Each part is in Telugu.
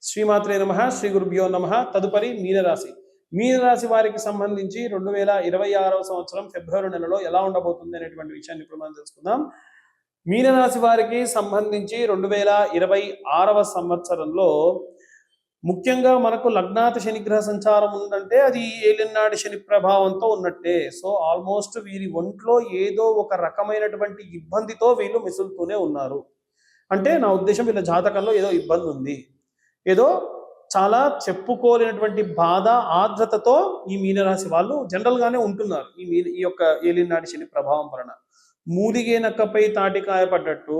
శ్రీమాత్రే నమః శ్రీ గురుభ్యో నమః. తదుపరి మీనరాశి. మీనరాశి వారికి సంబంధించి 2026వ సంవత్సరం ఫిబ్రవరి నెలలో ఎలా ఉండబోతుంది అనేటువంటి విషయాన్ని ఇప్పుడు మనం తెలుసుకుందాం. మీనరాశి వారికి సంబంధించి 2026వ సంవత్సరంలో ముఖ్యంగా మనకు లగ్నాతి శనిగ్రహ సంచారం ఉందంటే అది ఏలినాటి శని ప్రభావంతో ఉన్నట్టే. సో ఆల్మోస్ట్ వీరి ఒంట్లో ఏదో ఒక రకమైనటువంటి ఇబ్బందితో వీళ్ళు మిసులుతూనే ఉన్నారు. అంటే నా ఉద్దేశం వీళ్ళ జాతకంలో ఏదో ఇబ్బంది ఉంది, ఏదో చాలా చెప్పుకోలేనటువంటి బాధ ఆర్ద్రతతో ఈ మీనరాశి వాళ్ళు జనరల్గానే ఉంటున్నారు. ఈ యొక్క ఏలినాటి శని ప్రభావం వలన మూలిగే నక్కపై తాటికాయ పడ్డట్టు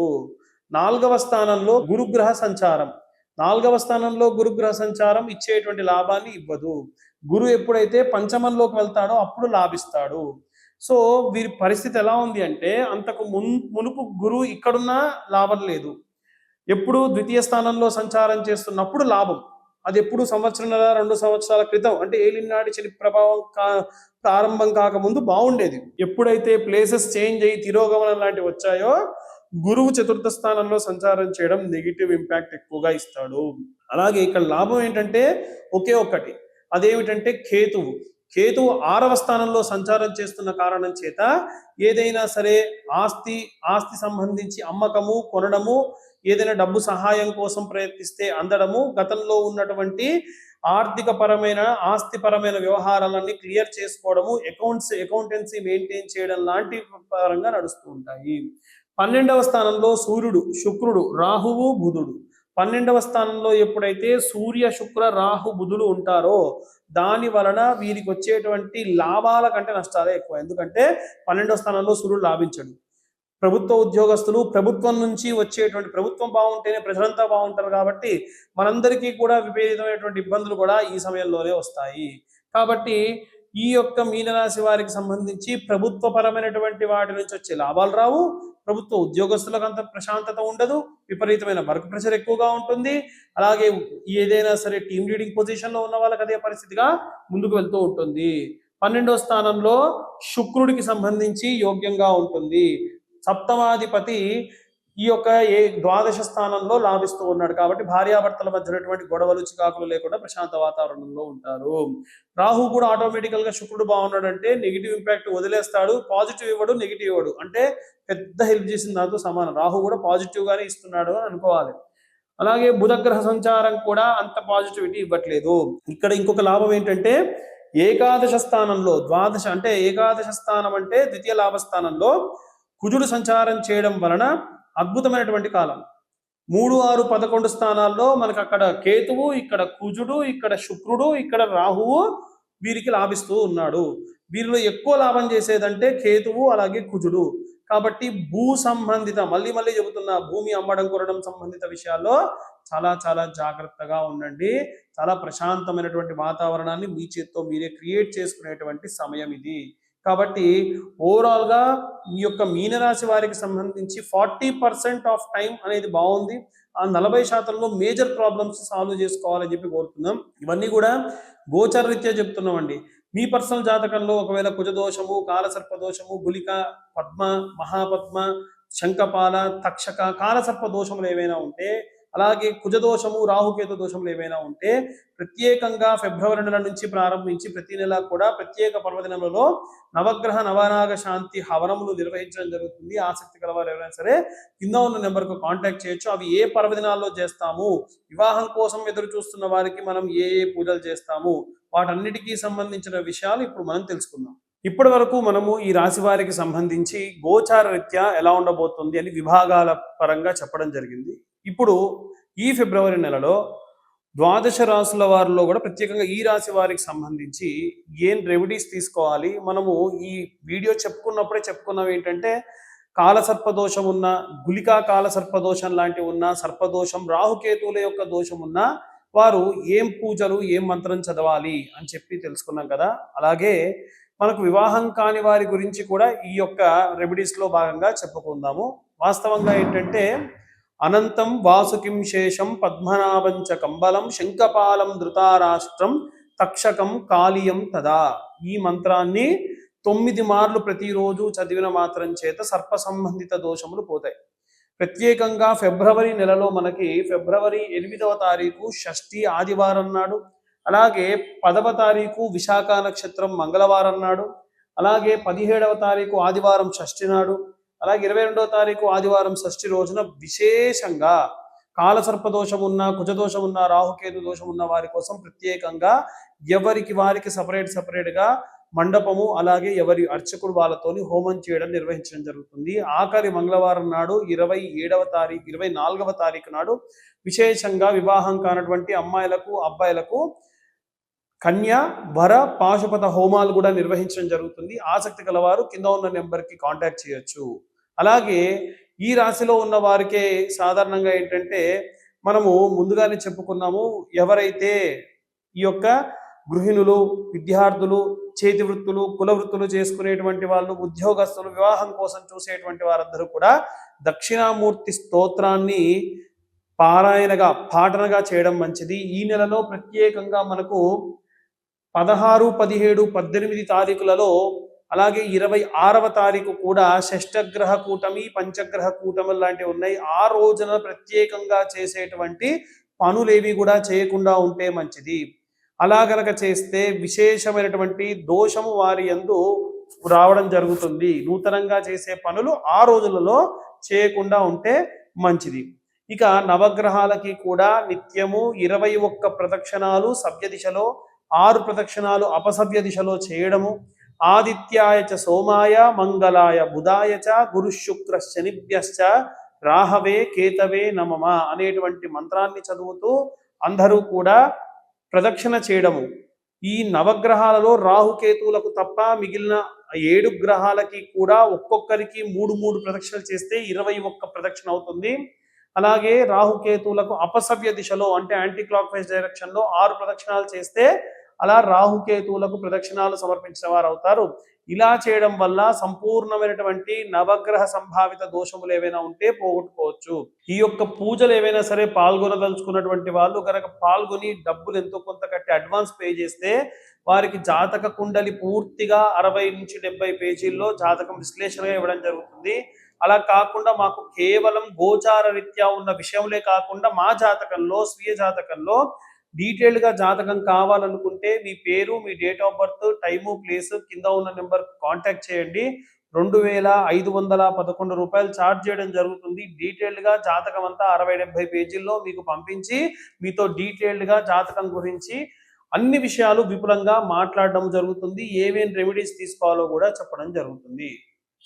4వ స్థానంలో గురుగ్రహ సంచారం. 4వ స్థానంలో గురుగ్రహ సంచారం ఇచ్చేటువంటి లాభాన్ని ఇవ్వదు. గురు ఎప్పుడైతే పంచమంలోకి వెళ్తాడో అప్పుడు లాభిస్తాడు. సో వీరి పరిస్థితి ఎలా ఉంది అంటే అంతకు మునుపు గురువు ఇక్కడున్నా లాభం లేదు, ఎప్పుడు ద్వితీయ స్థానంలో సంచారం చేస్తున్నప్పుడు లాభం. అది ఎప్పుడు సంవత్సరంన్నర 2 సంవత్సరాల క్రితం అంటే ఏలినాటి శని ప్రభావం ప్రారంభం కాకముందు బాగుండేది. ఎప్పుడైతే ప్లేసెస్ చేంజ్ అయ్యి తిరోగమనం లాంటివి వచ్చాయో గురువు 4వ స్థానంలో సంచారం చేయడం నెగిటివ్ ఇంపాక్ట్ ఎక్కువగా ఇస్తాడు. అలాగే ఇక్కడ లాభం ఏంటంటే ఒకే ఒక్కటి, అదేమిటంటే కేతువు 6వ స్థానంలో సంచారం చేస్తున్న కారణం చేత ఏదైనా సరే ఆస్తి సంబంధించి అమ్మకము కొనడము, ఏదైనా డబ్బు సహాయం కోసం ప్రయత్నిస్తే అందడము, గతంలో ఉన్నటువంటి ఆస్తిపరమైన వ్యవహారాలన్నీ క్లియర్ చేసుకోవడము, అకౌంటెన్సీ మెయింటైన్ చేయడం లాంటి పరంగా నడుస్తూ ఉంటాయి. 12వ స్థానంలో సూర్యుడు, శుక్రుడు, రాహువు, బుధుడు. 12వ స్థానంలో ఎప్పుడైతే సూర్య, శుక్ర, రాహు, బుధుడు ఉంటారో దాని వలన వీరికి వచ్చేటువంటి లాభాల కంటే నష్టాలే ఎక్కువ. ఎందుకంటే 12వ స్థానంలో సూర్యుడు లాభించడు. ప్రభుత్వ ఉద్యోగస్తులు, ప్రభుత్వం నుంచి వచ్చేటువంటి ప్రభుత్వం బాగుంటేనే ప్రజలంతా బాగుంటారు కాబట్టి మనందరికీ కూడా విపరీతమైనటువంటి ఇబ్బందులు కూడా ఈ సమయంలోనే వస్తాయి. కాబట్టి ఈ యొక్క మీనరాశి వారికి సంబంధించి ప్రభుత్వపరమైనటువంటి వాటి నుంచి వచ్చే లాభాలు రావు, ప్రభుత్వ ఉద్యోగస్తులకు అంత ప్రశాంతత ఉండదు, విపరీతమైన వర్క్ ప్రెషర్ ఎక్కువగా ఉంటుంది. అలాగే ఏదైనా సరే టీమ్ లీడింగ్ పొజిషన్లో ఉన్న వాళ్ళకి అదే పరిస్థితిగా ముందుకు వెళ్తూ ఉంటుంది. 12వ స్థానంలో శుక్రుడికి సంబంధించి యోగ్యంగా ఉంటుంది. సప్తమాధిపతి ఈ యొక్క ద్వాదశ స్థానంలో లాభిస్తూ ఉన్నాడు కాబట్టి భార్యాభర్తల మధ్యనటువంటి గొడవలు చికాకులు లేకుండా ప్రశాంత వాతావరణంలో ఉంటారు. రాహు కూడా ఆటోమేటికల్ గా శుక్రుడు బాగున్నాడంటే నెగిటివ్ ఇంపాక్ట్ వదిలేస్తాడు, పాజిటివ్ ఇవ్వడు, నెగిటివ్ ఇవ్వడు. అంటే పెద్ద హెల్ప్ చేసిన దాంతో సమానం. రాహు కూడా పాజిటివ్ గానే ఇస్తున్నాడు అని అనుకోవాలి. అలాగే బుధగ్రహ సంచారం కూడా అంత పాజిటివిటీ ఇవ్వట్లేదు. ఇక్కడ ఇంకొక లాభం ఏంటంటే ఏకాదశ స్థానంలో ఏకాదశ స్థానం అంటే ద్వితీయ లాభస్థానంలో కుజుడు సంచారం చేయడం వలన అద్భుతమైనటువంటి కాలం. 3, 6, 11 స్థానాల్లో మనకు అక్కడ కేతువు, ఇక్కడ కుజుడు, ఇక్కడ శుక్రుడు, ఇక్కడ రాహువు వీరికి లాభిస్తూ ఉన్నాడు. వీరిలో ఎక్కువ లాభం చేసేదంటే కేతువు అలాగే కుజుడు. కాబట్టి భూ సంబంధిత మళ్ళీ చెబుతున్నా, భూమి అమ్మడం కొనడం సంబంధిత విషయాల్లో చాలా చాలా జాగ్రత్తగా ఉండండి. చాలా ప్రశాంతమైనటువంటి వాతావరణాన్ని మీ చేత్తో మీరే క్రియేట్ చేసుకునేటువంటి సమయం ఇది. కాబట్టి ఓవరాల్గా ఈ యొక్క మీనరాశి వారికి సంబంధించి 40% ఆఫ్ టైం అనేది బాగుంది. ఆ 40%లో మేజర్ ప్రాబ్లమ్స్ సాల్వ్ చేసుకోవాలని చెప్పి కోరుతున్నాం. ఇవన్నీ కూడా గోచర రీత్యా చెప్తున్నామండి. మీ పర్సనల్ జాతకంలో ఒకవేళ కుజదోషము, కాలసర్పదోషము, గులిక, పద్మ, మహాపద్మ, శంఖపాల, తక్షక, కాలసర్ప దోషములు ఏవైనా ఉంటే, అలాగే కుజదోషము, రాహుకేతు దోషములు ఏవైనా ఉంటే ప్రత్యేకంగా ఫిబ్రవరి నెల నుంచి ప్రారంభించి ప్రతి నెల కూడా ప్రత్యేక పర్వదినములలో నవగ్రహ నవనాగ శాంతి హవనములు నిర్వహించడం జరుగుతుంది. ఆసక్తి కలవారు ఎవరైనా సరే కింద ఉన్న నెంబర్కు కాంటాక్ట్ చేయొచ్చు. అవి ఏ పర్వదినాల్లో చేస్తాము, వివాహం కోసం ఎదురు చూస్తున్న వారికి మనం ఏ పూజలు చేస్తాము, వాటన్నిటికీ సంబంధించిన విషయాలు ఇప్పుడు మనం తెలుసుకుందాం. ఇప్పటి వరకు మనము ఈ రాశి వారికి సంబంధించి గోచార రీత్యా ఎలా ఉండబోతుంది అని విభాగాల పరంగా చెప్పడం జరిగింది. ఇప్పుడు ఈ ఫిబ్రవరి నెలలో ద్వాదశ రాశుల వారిలో కూడా ప్రత్యేకంగా ఈ రాశి వారికి సంబంధించి ఏం రెమెడీస్ తీసుకోవాలి. మనము ఈ వీడియో చెప్పుకున్నవి ఏంటంటే కాలసర్పదోషం ఉన్న, గులికా కాలసర్పదోషం లాంటివి ఉన్న, సర్పదోషం, రాహుకేతువుల యొక్క దోషం ఉన్న వారు ఏం పూజలు ఏం మంత్రం చదవాలి అని చెప్పి తెలుసుకున్నాం కదా. అలాగే మనకు వివాహం కాని వారి గురించి కూడా ఈ యొక్క రెమెడీస్లో భాగంగా చెప్పుకుందాము. వాస్తవంగా ఏంటంటే అనంతం వాసుకిం శేషం పద్మనాభంచ కంబలం శంఖపాలం ధృతారాష్ట్రం తక్షకం కాళీయం తదా. ఈ మంత్రాన్ని 9 మార్లు ప్రతిరోజు చదివిన మాత్రం చేత సర్ప సంబంధిత దోషములు పోతాయి. ప్రత్యేకంగా ఫిబ్రవరి నెలలో మనకి ఫిబ్రవరి 8వ తారీఖు షష్ఠి ఆదివారం నాడు, అలాగే 10వ తారీఖు విశాఖ నక్షత్రం మంగళవారం నాడు, అలాగే 17వ తారీఖు ఆదివారం షష్ఠి నాడు, అలాగే 22వ తారీఖు ఆదివారం షష్ఠి రోజున విశేషంగా కాలసర్ప దోషం ఉన్న, కుజదోషం ఉన్న, రాహుకేతు దోషం ఉన్న వారి కోసం ప్రత్యేకంగా ఎవరికి వారికి సపరేట్గా మండపము, అలాగే ఎవరి అర్చకుడు వాళ్ళతోని హోమం చేయడం నిర్వహించడం జరుగుతుంది. ఆఖరి మంగళవారం నాడు 24వ తారీఖు నాడు విశేషంగా వివాహం కానటువంటి అమ్మాయిలకు అబ్బాయిలకు కన్య వర పాశుపత హోమాలు కూడా నిర్వహించడం జరుగుతుంది. ఆసక్తి గలవారు కింద ఉన్న నెంబర్కి కాంటాక్ట్ చేయొచ్చు. అలాగే ఈ రాశిలో ఉన్న వారికే సాధారణంగా ఏంటంటే మనము ముందుగానే చెప్పుకున్నాము, ఎవరైతే ఈ యొక్క గృహిణులు, విద్యార్థులు, చేతి వృత్తులు, కుల వృత్తులు చేసుకునేటువంటి వాళ్ళు, ఉద్యోగస్తులు, వివాహం కోసం చూసేటువంటి వారందరూ కూడా దక్షిణామూర్తి స్తోత్రాన్ని పాఠనగా చేయడం మంచిది. ఈ నెలలో ప్రత్యేకంగా మనకు 16, 17, 18 తారీఖులలో, అలాగే 26వ తారీఖు కూడా షష్టగ్రహ కూటమి, పంచగ్రహ కూటమి లాంటివి ఉన్నాయి. ఆ రోజున ప్రత్యేకంగా చేసేటువంటి పనులేవి కూడా చేయకుండా ఉంటే మంచిది. అలా గనక చేస్తే విశేషమైనటువంటి దోషము వారి యందు రావడం జరుగుతుంది. నూతనంగా చేసే పనులు ఆ రోజులలో చేయకుండా ఉంటే మంచిది. ఇక నవగ్రహాలకి కూడా నిత్యము 21 ప్రదక్షిణాలు సభ్య దిశలో, 6 ప్రదక్షిణాలు అపసభ్య దిశలో చేయడము, ఆదిత్యాయ చ సోమాయ మంగళాయ బుధాయ చ గురు శుక్ర శనిభ్యశ్చ రాహవే కేతవే నమః అనేటువంటి మంత్రాన్ని చదువుతూ అందరూ కూడా ప్రదక్షిణ చేయడము. ఈ నవగ్రహాలలో రాహుకేతువులకు తప్ప మిగిలిన 7 గ్రహాలకి కూడా ఒక్కొక్కరికి 3 ప్రదక్షిణలు చేస్తే 21 ప్రదక్షిణ అవుతుంది. అలాగే రాహుకేతువులకు అపసవ్య దిశలో అంటే యాంటీ క్లాక్ వైజ్ డైరెక్షన్ లో 6 ప్రదక్షిణాలు చేస్తే అలా రాహుకేతువులకు ప్రదక్షిణాలు సమర్పించిన వారు అవుతారు. ఇలా చేయడం వల్ల సంపూర్ణమైనటువంటి నవగ్రహ సంభావిత దోషములు ఏవైనా ఉంటే పోగొట్టుకోవచ్చు. ఈ యొక్క పూజలు ఏవైనా సరే పాల్గొనదలుచుకున్నటువంటి వాళ్ళు కనుక పాల్గొని డబ్బులు ఎంతో కొంత కట్టి అడ్వాన్స్ పే చేస్తే వారికి జాతక కుండలి పూర్తిగా 60 నుంచి 70 పేజీల్లో జాతకం విశ్లేషణగా ఇవ్వడం జరుగుతుంది. అలా కాకుండా మాకు కేవలం గోచార రీత్యా ఉన్న విషయంలే కాకుండా మా జాతకంలో, స్వీయ జాతకంలో డీటెయిల్డ్గా జాతకం కావాలనుకుంటే మీ పేరు, మీ date of birth, time, place కింద ఉన్న నెంబర్కి కాంటాక్ట్ చేయండి. 2511 రూపాయలు ఛార్జ్ చేయడం జరుగుతుంది. డీటెయిల్డ్గా జాతకం అంతా 60-70 పేజీల్లో మీకు పంపించి మీతో డీటెయిల్డ్గా జాతకం గురించి అన్ని విషయాలు విపులంగా మాట్లాడడం జరుగుతుంది. ఏమేం రెమెడీస్ తీసుకోవాలో కూడా చెప్పడం జరుగుతుంది.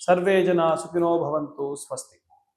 సర్వే జనా సుఖినో భవంతు. స్వస్తి.